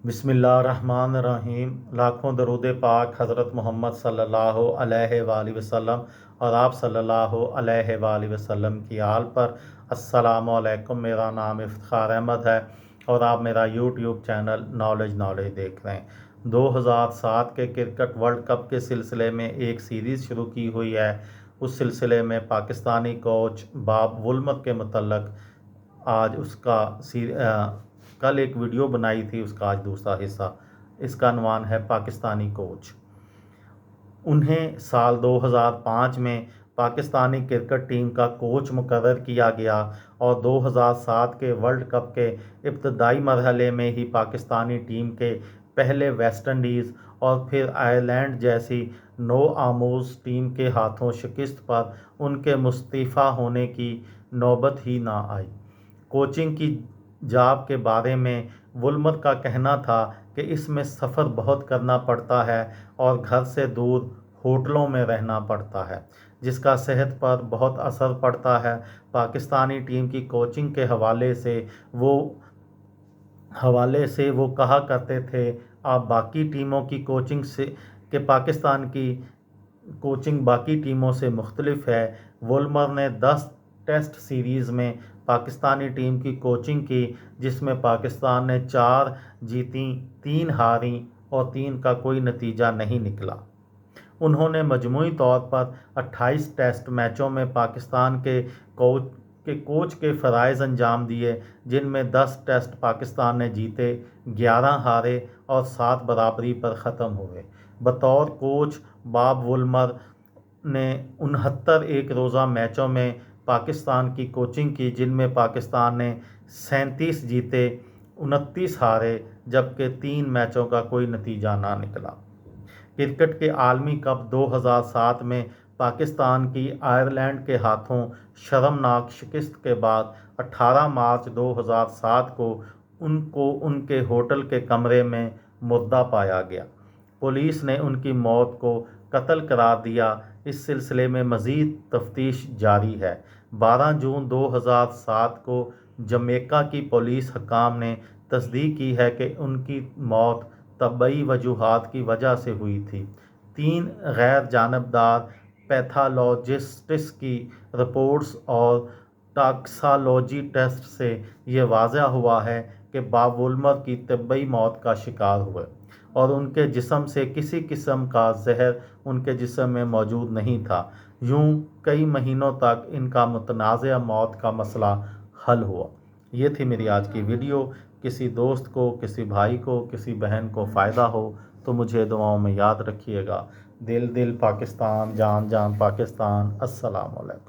बिस्मिल्लाहिर्रहमानिर्रहीम। लाखों दरूद पाक हज़रत मोहम्मद सल्लल्लाहु अलैहि वालैहि वसल्लम और आप सल्लल्लाहु अलैहि वालैहि वसल्लम की आल पर। अस्सलामु अलैकुम। मेरा नाम इफ्तिखार अहमद है और आप मेरा यूट्यूब चैनल नॉलेज देख रहे हैं। 2007 के क्रिकेट वर्ल्ड कप के सिलसिले में एक सीरीज़ शुरू की हुई है। उस सिलसिले में पाकिस्तानी कोच बॉब वुलमर के मुतल्लक आज कल एक वीडियो बनाई थी, उसका आज दूसरा हिस्सा। इसका अनवान है पाकिस्तानी कोच। उन्हें साल 2005 में पाकिस्तानी क्रिकेट टीम का कोच मुकर्रर किया गया और 2007 के वर्ल्ड कप के इब्तदाई मरहले में ही पाकिस्तानी टीम के पहले वेस्ट इंडीज़ और फिर आयरलैंड जैसी नो आमोज टीम के हाथों शिकस्त पर उनके मुस्तीफ़ा होने की नौबत ही ना आई। कोचिंग की जॉब के बारे में वुलमर का कहना था कि इसमें सफ़र बहुत करना पड़ता है और घर से दूर होटलों में रहना पड़ता है, जिसका सेहत पर बहुत असर पड़ता है। पाकिस्तानी टीम की कोचिंग के हवाले से वो कहा करते थे, आप बाकी टीमों की कोचिंग से कि पाकिस्तान की कोचिंग बाकी टीमों से मुख्तलिफ है। वुलमर ने 10 टेस्ट सीरीज़ में पाकिस्तानी टीम की कोचिंग की, जिसमें पाकिस्तान ने 4 जीती, 3 हारी और 3 का कोई नतीजा नहीं निकला। उन्होंने मजमूई तौर पर 28 टेस्ट मैचों में पाकिस्तान के कोच के फ़राइज़ अंजाम दिए, जिनमें 10 टेस्ट पाकिस्तान ने जीते, 11 हारे और 7 बराबरी पर ख़त्म हुए। बतौर कोच बॉब वुलमर ने 69 एक रोज़ा मैचों में पाकिस्तान की कोचिंग की, जिनमें पाकिस्तान ने 37 जीते, 29 हारे, जबकि 3 मैचों का कोई नतीजा ना निकला। क्रिकेट के आलमी कप 2007 में पाकिस्तान की आयरलैंड के हाथों शर्मनाक शिकस्त के बाद 18 मार्च 2007 को उनको उनके होटल के कमरे में मुर्दा पाया गया। पुलिस ने उनकी मौत को कत्ल करार दिया। इस सिलसिले में मज़ीद तफ्तीश जारी है। 12 जून 2007 को जमैका की पुलिस हकाम ने तस्दीक की है कि उनकी मौत तबई वजूहात की वजह से हुई थी। 3 गैर जानबदार पैथोलॉजिस्ट्स की रिपोर्ट्स और टॉक्सिकोलॉजी टेस्ट से ये वाज़ह हुआ है कि बॉब वुलमर की तबई मौत का शिकार हुए और उनके जिस्म से किसी किस्म का जहर उनके जिस्म में मौजूद नहीं था। यूं कई महीनों तक इनका मुतनाज़ा मौत का मसला हल हुआ। ये थी मेरी आज की वीडियो। किसी दोस्त को, किसी भाई को, किसी बहन को फ़ायदा हो तो मुझे दुआओं में याद रखिएगा। दिल दिल पाकिस्तान, जान जान पाकिस्तान। अस्सलाम वालेकुम।